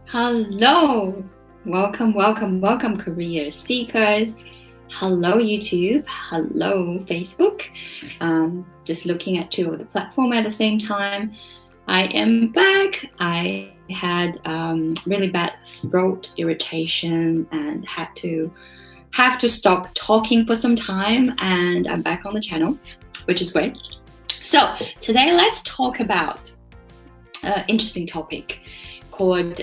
Hello, welcome career seekers. Hello YouTube, hello Facebook. Just looking at two of the platform at the same time. I am back. I had really bad throat irritation and have to stop talking for some time, and I'm back on the channel, which is great. So today let's talk about an interesting topic called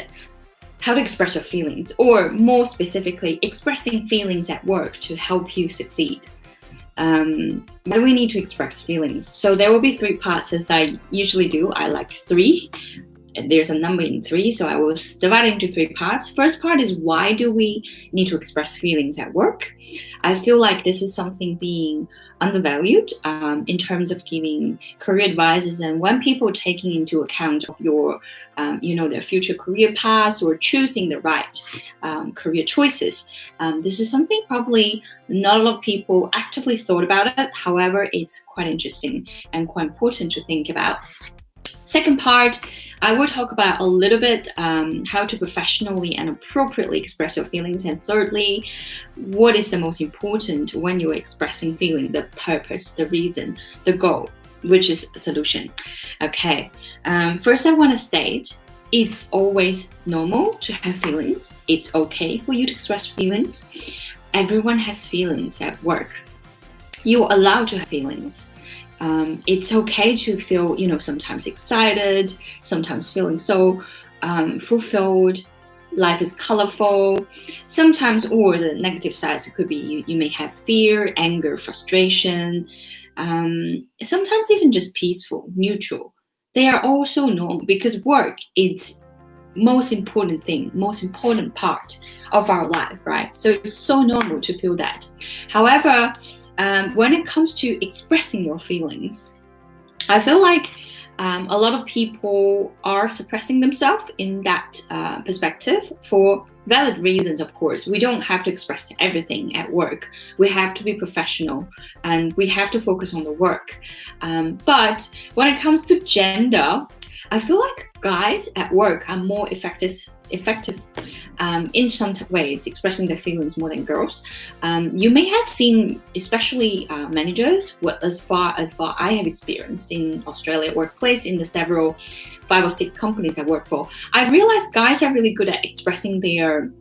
how to express your feelings, or more specifically, expressing feelings at work to help you succeed. Why do we need to express feelings? So there will be three parts, as I usually do. I like three. There's a number in three, so I will divide it into three parts. First part is, why do we need to express feelings at work? I feel like this is something being undervalued in terms of giving career advices, and when people are taking into account of your, their future career paths or choosing the right career choices. This is something probably not a lot of people actively thought about it. However, it's quite interesting and quite important to think about. Second part, I will talk about a little bit how to professionally and appropriately express your feelings. And thirdly, what is the most important when you're expressing feeling, the purpose, the reason, the goal, which is solution. Okay, first I want to state, it's always normal to have feelings. It's okay for you to express feelings. Everyone has feelings at work. You're allowed to have feelings. It's okay to feel, sometimes excited, sometimes feeling so fulfilled. Life is colorful. Sometimes, or the negative sides, it could be you may have fear, anger, frustration. Sometimes even just peaceful, neutral. They are also normal, because work is most important thing, most important part of our life, right? So it's so normal to feel that. However, when it comes to expressing your feelings, I feel like a lot of people are suppressing themselves in that perspective for valid reasons, of course. We don't have to express everything at work. We have to be professional and we have to focus on the work. But when it comes to gender, I feel like guys at work are more effective in some ways, expressing their feelings more than girls. You may have seen, especially managers, as far as what I have experienced in Australia workplace, in the several 5 or 6 companies I work for, I realized guys are really good at expressing their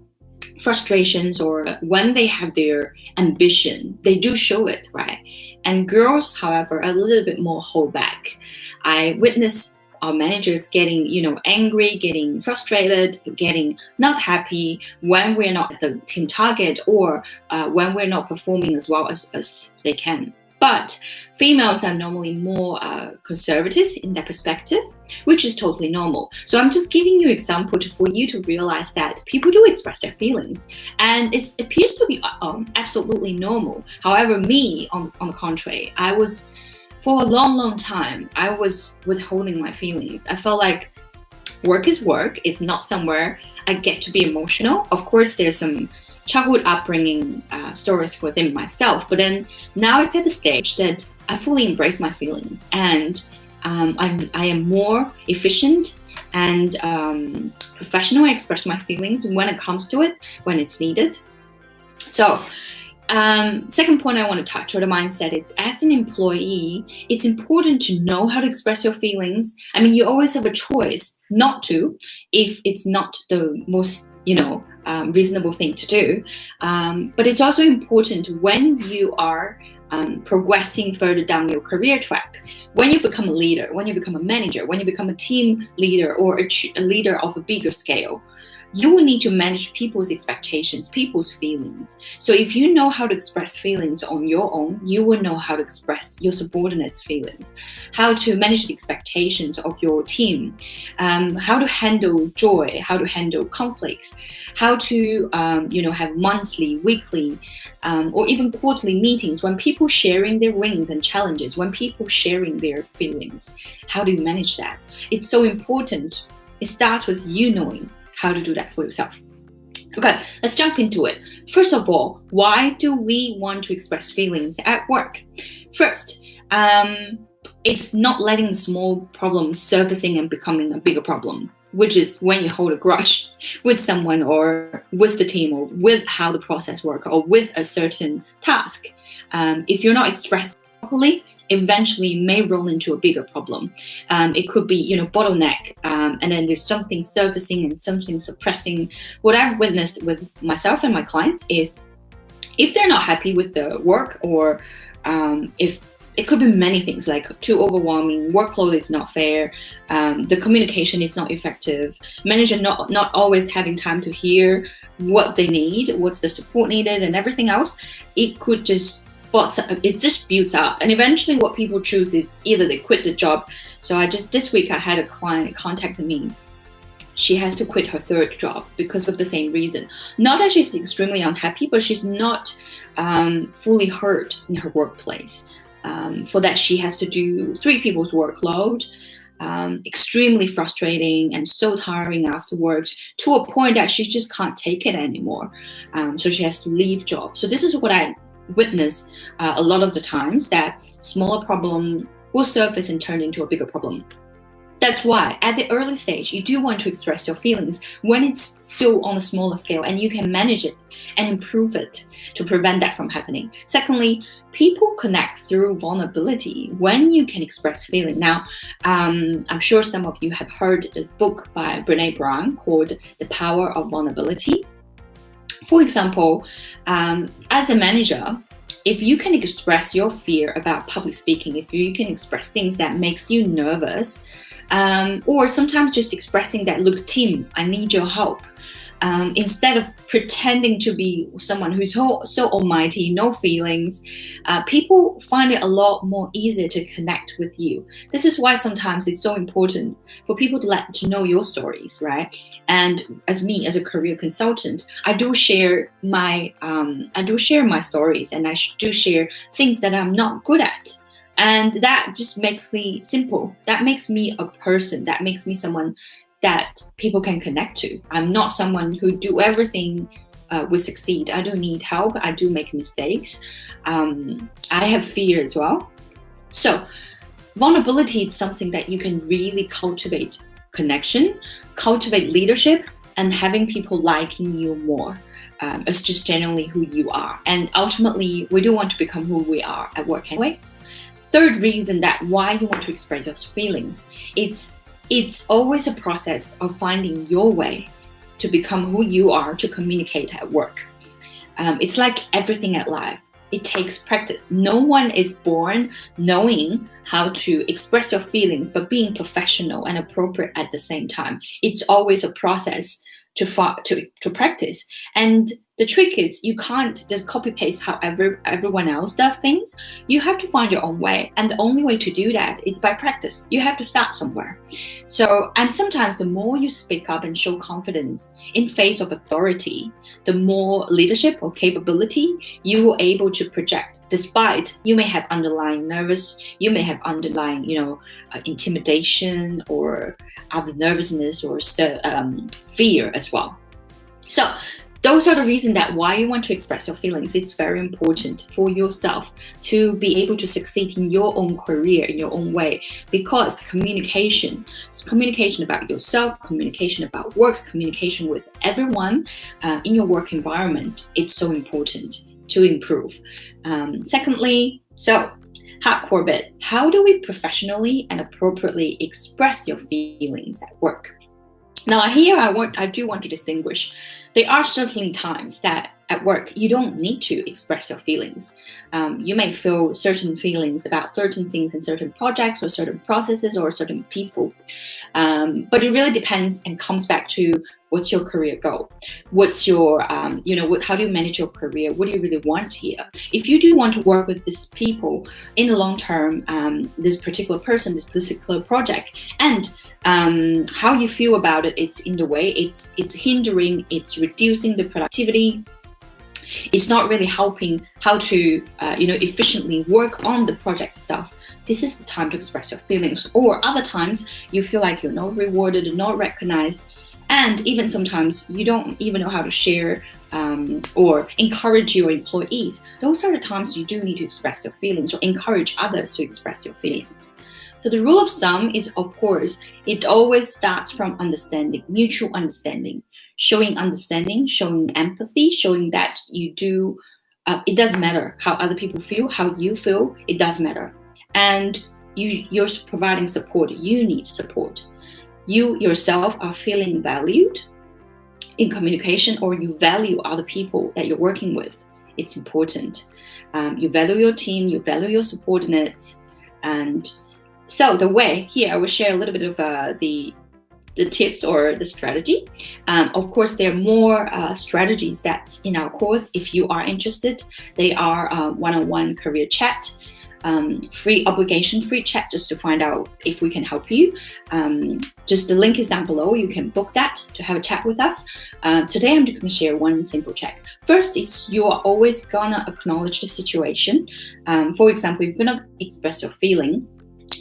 frustrations, or when they have their ambition, they do show it, right? And girls, however, are a little bit more hold back. I witnessed our managers getting, angry, getting frustrated, getting not happy when we're not at the team target, or when we're not performing as well as they can. But females are normally more conservative in that perspective, which is totally normal. So I'm just giving you an example for you to realize that people do express their feelings, and it appears to be absolutely normal. However, me, on the contrary, for a long time, I was withholding my feelings. I felt like work is work. It's not somewhere I get to be emotional. Of course, there's some childhood upbringing stories for them myself, but then now it's at the stage that I fully embrace my feelings, and I am more efficient and professional. I express my feelings when it comes to it, when it's needed. So second point I want to touch, or the mindset, is as an employee, it's important to know how to express your feelings. I mean, you always have a choice not to, if it's not the most, reasonable thing to do. But it's also important when you are progressing further down your career track, when you become a leader, when you become a manager, when you become a team leader, or a leader of a bigger scale, you will need to manage people's expectations, people's feelings. So if you know how to express feelings on your own, you will know how to express your subordinates' feelings, how to manage the expectations of your team, how to handle joy, how to handle conflicts, how to have monthly, weekly, or even quarterly meetings when people sharing their wins and challenges, when people sharing their feelings. How do you manage that? It's so important. It starts with you knowing how to do that for yourself. Okay, let's jump into it. First of all, why do we want to express feelings at work? First, it's not letting the small problems surfacing and becoming a bigger problem, which is when you hold a grudge with someone or with the team or with how the process works or with a certain task. If you're not expressing properly, eventually may roll into a bigger problem. It could be, bottleneck, and then there's something surfacing and something suppressing. What I've witnessed with myself and my clients is if they're not happy with the work, or if it could be many things, like too overwhelming, workload is not fair, the communication is not effective, manager not always having time to hear what they need, what's the support needed, and everything else, it just builds up, and eventually what people choose is either they quit the job. So this week I had a client contact me. She has to quit her third job because of the same reason. Not that she's extremely unhappy, but she's not fully heard in her workplace. For that, she has to do 3 people's workload, extremely frustrating and so tiring afterwards, to a point that she just can't take it anymore. So she has to leave job. So this is what I witness a lot of the times, that smaller problem will surface and turn into a bigger problem. That's why at the early stage, you do want to express your feelings when it's still on a smaller scale and you can manage it and improve it to prevent that from happening. Secondly, people connect through vulnerability when you can express feeling. Now, I'm sure some of you have heard the book by Brené Brown called The Power of Vulnerability. For example, as a manager, if you can express your fear about public speaking, if you can express things that makes you nervous, or sometimes just expressing that, look, team, I need your help. Instead of pretending to be someone who's so almighty, no feelings, people find it a lot more easier to connect with you. This is why sometimes it's so important for people to know your stories, right? And as me, as a career consultant, I do share my stories, and I do share things that I'm not good at. And that just makes me simple. That makes me a person. That makes me someone that people can connect to. I'm not someone who do everything will succeed. I do need help. I do make mistakes. I have fear as well. So vulnerability is something that you can really cultivate connection, cultivate leadership, and having people liking you more. It's just generally who you are. And ultimately, we do want to become who we are at work anyways. Third reason that why you want to express your feelings, it's always a process of finding your way to become who you are to communicate at work. It's like everything at life. It takes practice. No one is born knowing how to express your feelings, but being professional and appropriate at the same time. It's always a process to practice. And the trick is you can't just copy paste how everyone else does things. You have to find your own way. And the only way to do that is by practice. You have to start somewhere. And sometimes the more you speak up and show confidence in face of authority, the more leadership or capability you are able to project. Despite you may have underlying nervous, you may have underlying, intimidation or other nervousness or fear as well. So those are the reasons that why you want to express your feelings. It's very important for yourself to be able to succeed in your own career, in your own way, because communication about yourself, communication about work, communication with everyone in your work environment, it's so important to improve. Secondly, hardcore bit, how do we professionally and appropriately express your feelings at work? Now here I do want to distinguish. There are certainly times that at work you don't need to express your feelings. You may feel certain feelings about certain things in certain projects or certain processes or certain people. But it really depends and comes back to what's your career goal? What's your, how do you manage your career? What do you really want here? If you do want to work with these people in the long term, this particular person, this particular project, and how you feel about it, it's in the way, it's hindering, it's reducing the productivity. It's not really helping how to, efficiently work on the project itself. This is the time to express your feelings. Or other times you feel like you're not rewarded, not recognized, And even sometimes you don't even know how to share or encourage your employees. Those are the times you do need to express your feelings or encourage others to express your feelings. So the rule of thumb is, of course, it always starts from understanding, mutual understanding, showing empathy, showing that you do, it doesn't matter how other people feel, how you feel, it does matter. And you're providing support, you need support. You yourself are feeling valued in communication, or you value other people that you're working with. It's important. You value your team, you value your subordinates. And so the way here, I will share a little bit of the tips or the strategy. Of course, there are more strategies that's in our course. If you are interested, they are one-on-one career chat, free chat, just to find out if we can help you. Just the link is down below. You can book that to have a chat with us. Today, I'm just going to share one simple check. First is you are always gonna acknowledge the situation. For example, you're gonna express your feeling.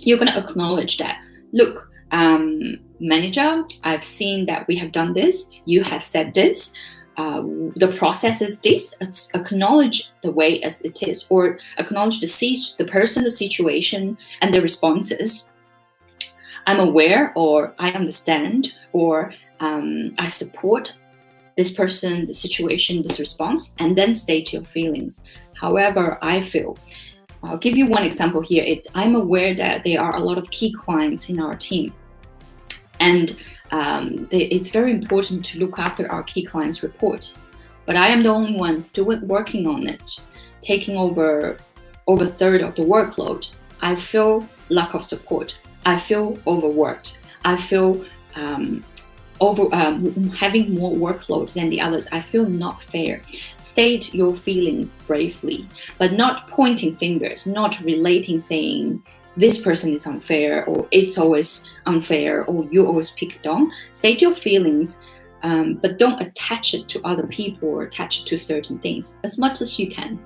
You're gonna acknowledge that, look, manager, I've seen that we have done this. You have said this. The process is this. Acknowledge the way as it is, or acknowledge the person, the situation, and the responses. I'm aware, or I understand, or I support this person, the situation, this response, and then state your feelings. However I feel. I'll give you one example here. I'm aware that there are a lot of key clients in our team. And it's very important to look after our key clients' report. But I am the only one working on it, taking over a third of the workload. I feel lack of support. I feel overworked. I feel having more workload than the others. I feel not fair. State your feelings bravely, but not pointing fingers, not relating, saying, this person is unfair, or it's always unfair, or you always picked on. State your feelings, but don't attach it to other people or attach it to certain things as much as you can.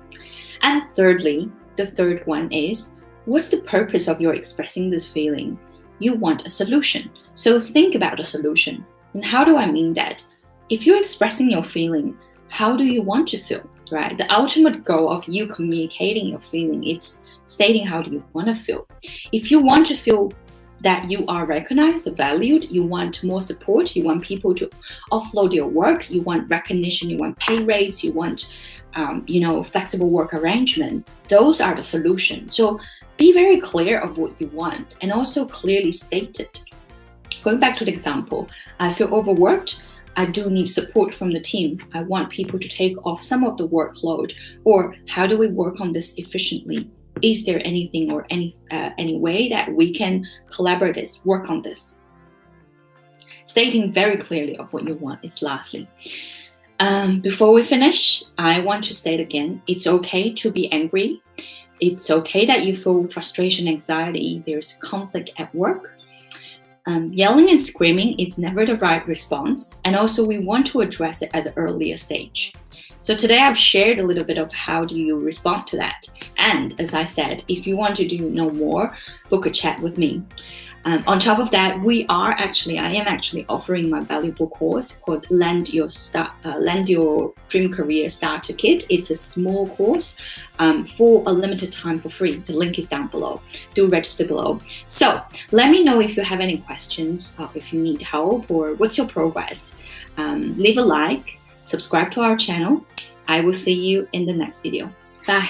And thirdly, the third one is, what's the purpose of your expressing this feeling? You want a solution. So think about a solution. And how do I mean that? If you're expressing your feeling, how do you want to feel, right? The ultimate goal of you communicating your feeling, it's stating how do you want to feel. If you want to feel that you are recognized, valued, you want more support, you want people to offload your work, you want recognition, you want pay raise, you want flexible work arrangement, those are the solutions. So be very clear of what you want and also clearly state it. Going back to the example, I feel overworked. I do need support from the team. I want people to take off some of the workload. Or how do we work on this efficiently? Is there anything or any way that we can collaborate this, work on this? Stating very clearly of what you want is lastly. Before we finish, I want to state again, it's okay to be angry. It's okay that you feel frustration, anxiety, there's conflict at work. Yelling and screaming is never the right response, and also we want to address it at the earlier stage. So today I've shared a little bit of how do you respond to that. And as I said, if you want to know more, book a chat with me. On top of that, I am actually offering my valuable course called Land Your Dream Career Starter Kit. It's a small course for a limited time for free. The link is down below. Do register below. So let me know if you have any questions, if you need help, or what's your progress. Leave a like, subscribe to our channel. I will see you in the next video. Bye.